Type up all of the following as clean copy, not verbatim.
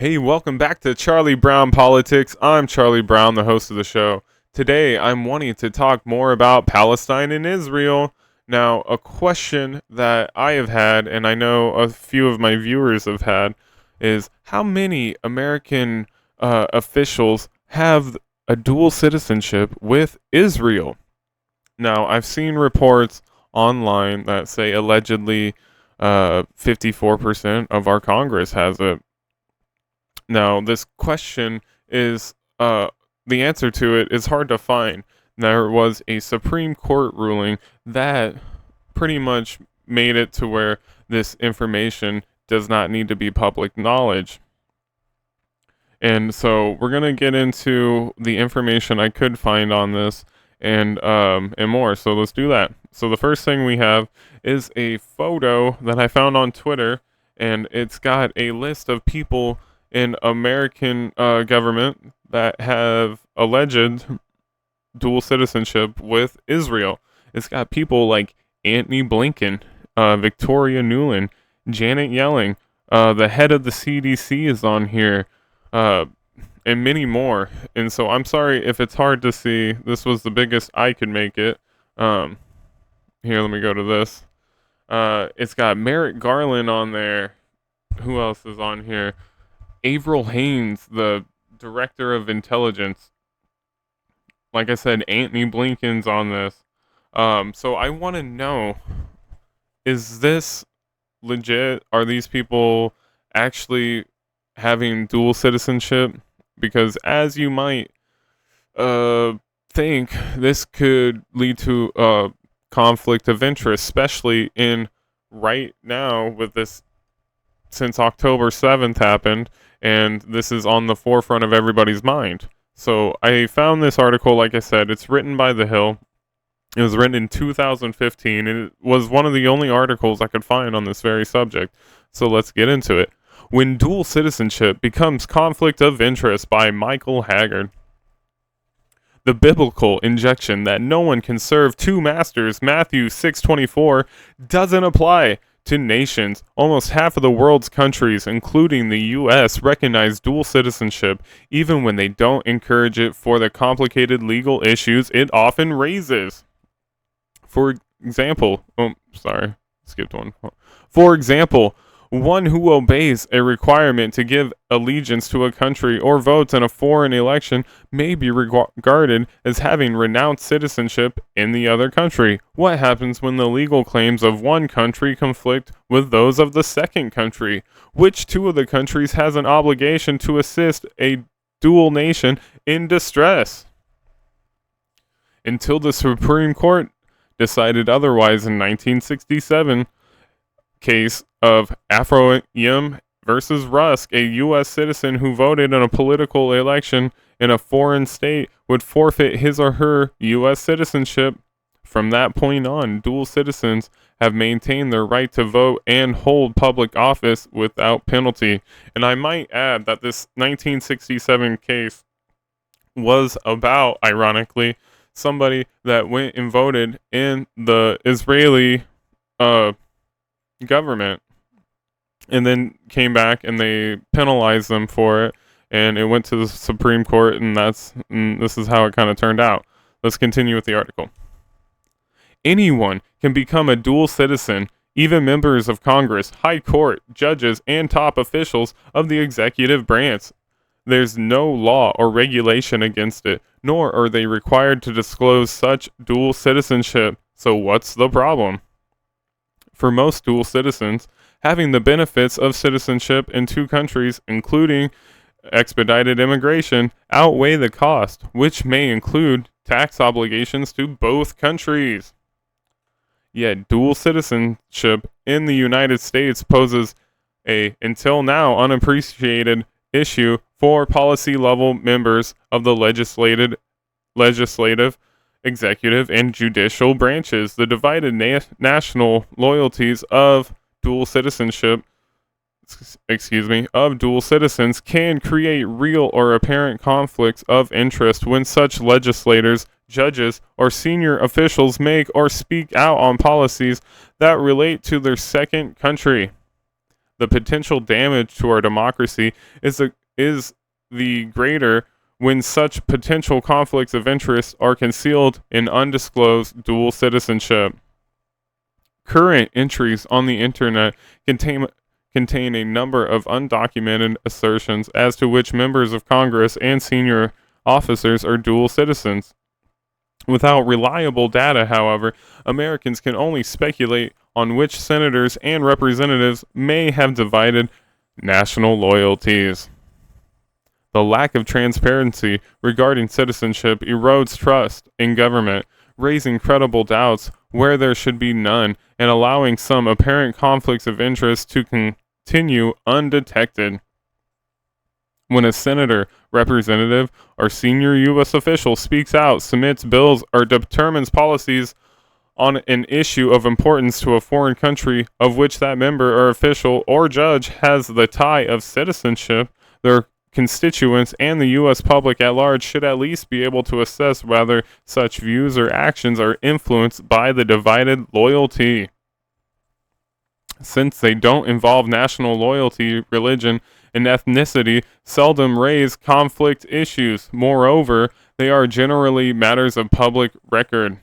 Hey, welcome back to Charlie Brown Politics. I'm Charlie Brown, the host of the show. Today, I'm wanting to talk more about Palestine and Israel. Now, a question that I have had, and I know a few of my viewers have had, is how many American officials have a dual citizenship with Israel? Now, I've seen reports online that say allegedly 54% of our Congress has it. Now, this question is, the answer to it is hard to find. There was a Supreme Court ruling that pretty much made it to where this information does not need to be public knowledge. And so we're going to get into the information I could find on this and more. So let's do that. So the first thing we have is a photo that I found on Twitter, and it's got a list of people in American government that have alleged dual citizenship with Israel. It's got people like Antony Blinken, Victoria Nuland, Janet Yellen, the head of the CDC is on here, and many more. And so I'm sorry if it's hard to see. This was the biggest I could make it. Here, let me go to this. It's got Merrick Garland on there. Who else is on here? Avril Haines, the director of intelligence. Like I said, Antony Blinken's on this. So I want to know, is this legit? Are these people actually having dual citizenship? Because as you might think, this could lead to a conflict of interest, especially in right now with this, since October 7th happened, and this is on the forefront of everybody's mind. So I found this article, like I said, it's written by The Hill. It was written in 2015, and it was one of the only articles I could find on this very subject. So let's get into it. When Dual Citizenship Becomes Conflict of Interest by Michael Haggard. The biblical injection that no one can serve two masters, Matthew 6:24, doesn't apply to nations. Almost half of the world's countries, including the U.S., recognize dual citizenship, even when they don't encourage it for the complicated legal issues it often raises. For example, skipped one. For example, one who obeys a requirement to give allegiance to a country or votes in a foreign election may be regarded as having renounced citizenship in the other country. What happens when the legal claims of one country conflict with those of the second country? Which two of the countries has an obligation to assist a dual nation in distress? Until the Supreme Court decided otherwise in 1967, case of Afroyim versus Rusk, a U.S. citizen who voted in a political election in a foreign state would forfeit his or her U.S. citizenship. From that point on, dual citizens have maintained their right to vote and hold public office without penalty. And I might add that this 1967 case was about, ironically, somebody that went and voted in the Israeli government and then came back and they penalized them for it, and it went to the Supreme Court, and this is how it kind of turned out. Let's continue with the article. Anyone can become a dual citizen, even members of Congress, High Court, judges, and top officials of the executive branch. There's no law or regulation against it, nor are they required to disclose such dual citizenship. So what's the problem? For most dual citizens, having the benefits of citizenship in two countries, including expedited immigration, outweigh the cost, which may include tax obligations to both countries. Yet dual citizenship in the United States poses a, until now, unappreciated issue for policy-level members of the legislative, executive, and judicial branches. The divided national loyalties of dual citizenship, of dual citizens can create real or apparent conflicts of interest when such legislators, judges, or senior officials make or speak out on policies that relate to their second country. the potential damage to our democracy is the greater when such potential conflicts of interest are concealed in undisclosed dual citizenship. Current entries on the internet contain a number of undocumented assertions as to which members of Congress and senior officers are dual citizens. Without reliable data, however, Americans can only speculate on which senators and representatives may have divided national loyalties. The lack of transparency regarding citizenship erodes trust in government, raising credible doubts where there should be none, and allowing some apparent conflicts of interest to continue undetected. When a senator, representative, or senior U.S. official speaks out, submits bills, or determines policies on an issue of importance to a foreign country of which that member or official or judge has the tie of citizenship, their constituents and the U.S. public at large should at least be able to assess whether such views or actions are influenced by the divided loyalty. Since they don't involve national loyalty, religion, and ethnicity, seldom raise conflict issues. Moreover, they are generally matters of public record.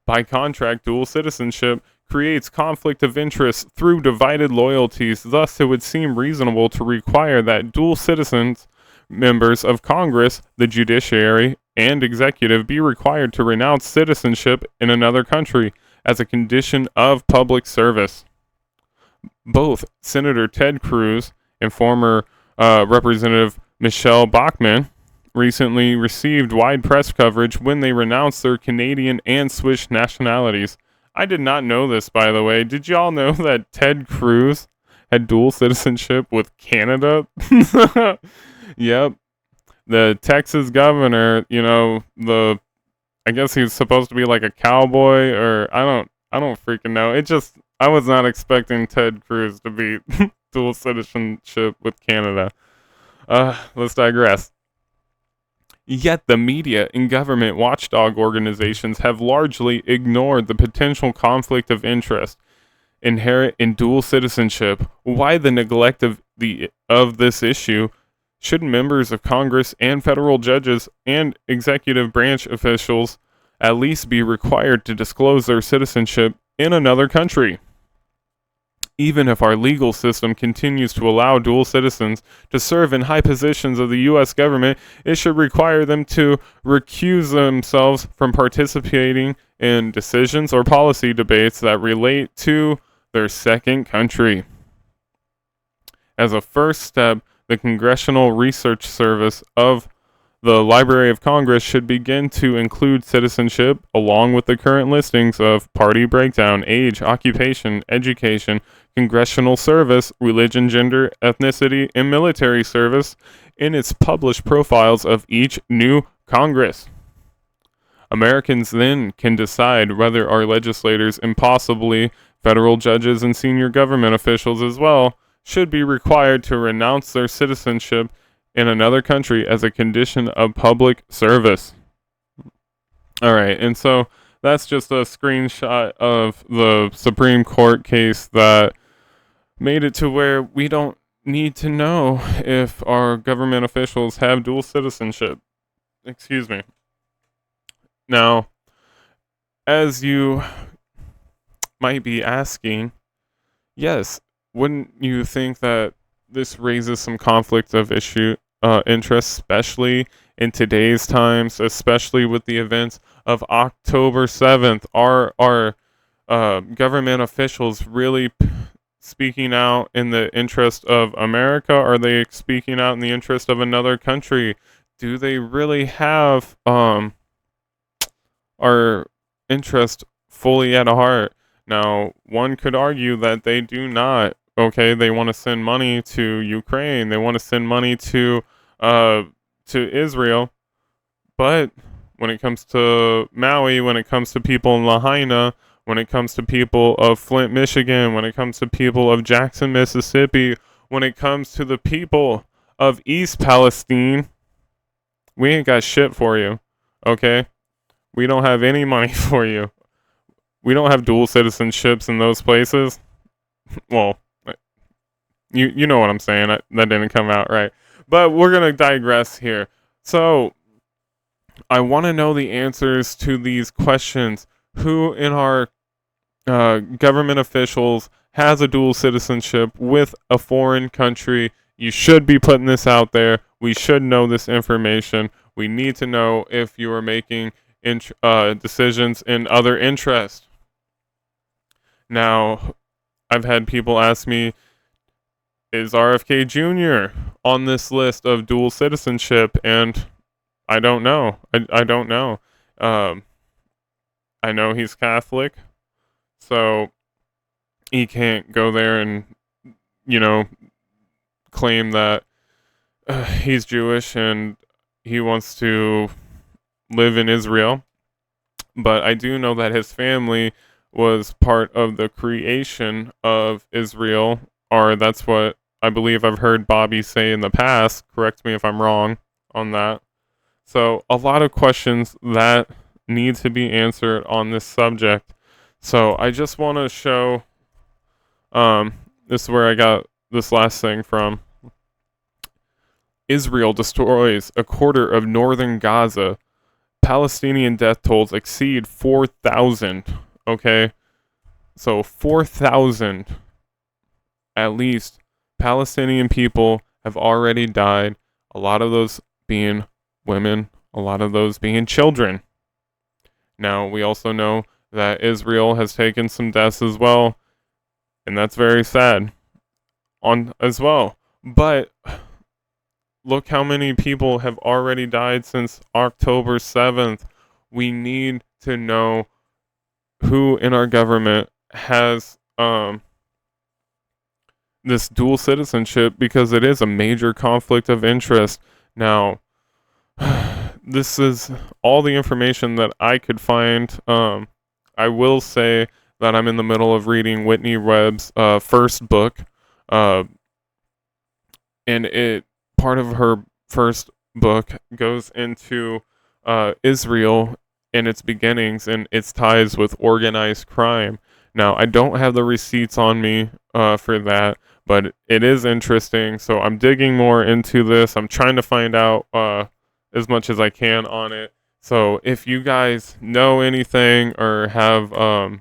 By contract, dual citizenship creates conflict of interest through divided loyalties. Thus, it would seem reasonable to require that dual citizens, members of Congress, the judiciary, and executive be required to renounce citizenship in another country as a condition of public service. Both Senator Ted Cruz and former Representative Michelle Bachmann recently received wide press coverage when they renounced their Canadian and Swiss nationalities. I did not know this, by the way. Did y'all know that Ted Cruz had dual citizenship with Canada? Yep. The Texas governor, I guess he's supposed to be like a cowboy, or I don't freaking know. I was not expecting Ted Cruz to be dual citizenship with Canada. Let's digress. Yet the media and government watchdog organizations have largely ignored the potential conflict of interest inherent in dual citizenship. Why the neglect of this issue? Should members of Congress and federal judges and executive branch officials at least be required to disclose their citizenship in another country? Even if our legal system continues to allow dual citizens to serve in high positions of the U.S. government, it should require them to recuse themselves from participating in decisions or policy debates that relate to their second country. As a first step, the Congressional Research Service of the Library of Congress should begin to include citizenship along with the current listings of party breakdown, age, occupation, education, congressional service, religion, gender, ethnicity, and military service in its published profiles of each new Congress. Americans then can decide whether our legislators and possibly federal judges and senior government officials as well should be required to renounce their citizenship in another country as a condition of public service. All right, and so that's just a screenshot of the Supreme Court case that made it to where we don't need to know if our government officials have dual citizenship. Excuse me. Now, as you might be asking, yes, wouldn't you think that this raises some conflict of interest, especially in today's times, especially with the events of October 7th? Are government officials really speaking out in the interest of America? Are they speaking out in the interest of another country? Do they really have our interest fully at heart? Now, one could argue that they do not. Okay, they want to send money to Ukraine. They want to send money to Israel. But when it comes to Maui, when it comes to people in Lahaina, when it comes to people of Flint, Michigan, when it comes to people of Jackson, Mississippi, when it comes to the people of East Palestine, we ain't got shit for you. Okay? We don't have any money for you. We don't have dual citizenships in those places. Well, You know what I'm saying. That didn't come out right. But we're going to digress here. So, I want to know the answers to these questions. Who in our government officials has a dual citizenship with a foreign country? You should be putting this out there. We should know this information. We need to know if you are making decisions in other interests. Now, I've had people ask me, is RFK Jr. on this list of dual citizenship? And I don't know. I don't know. Um, I know he's Catholic, so he can't go there and, you know, claim that he's Jewish and he wants to live in Israel. But I do know that his family was part of the creation of Israel, or that's what I believe I've heard Bobby say in the past. Correct me if I'm wrong on that. So, a lot of questions that need to be answered on this subject. So, I just want to show this is where I got this last thing from. Israel destroys a quarter of northern Gaza. Palestinian death tolls exceed 4,000. Okay? So 4,000 at least Palestinian people have already died. A lot of those being women, a lot of those being children. Now, we also know that Israel has taken some deaths as well, and that's very sad on as well. But look how many people have already died since October 7th. We need to know who in our government has this dual citizenship, because it is a major conflict of interest. Now, this is all the information that I could find. I will say that I'm in the middle of reading Whitney Webb's first book, and part of her first book goes into Israel and its beginnings and its ties with organized crime. Now, I don't have the receipts on me for that, but it is interesting. So I'm digging more into this. I'm trying to find out as much as I can on it. So if you guys know anything or have a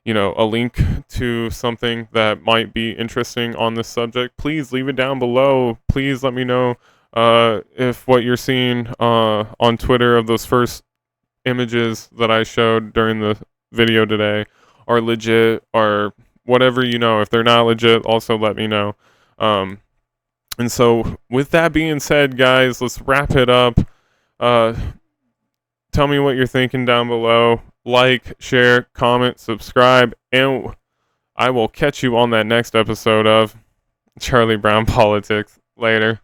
link to something that might be interesting on this subject, please leave it down below. Please let me know if what you're seeing on Twitter of those first images that I showed during the video today are legit, or whatever. If they're not legit, also let me know. And so with that being said, guys, let's wrap it up. Tell me what you're thinking down below. Like, share, comment, subscribe, and I will catch you on that next episode of Charlie Brown Politics. Later.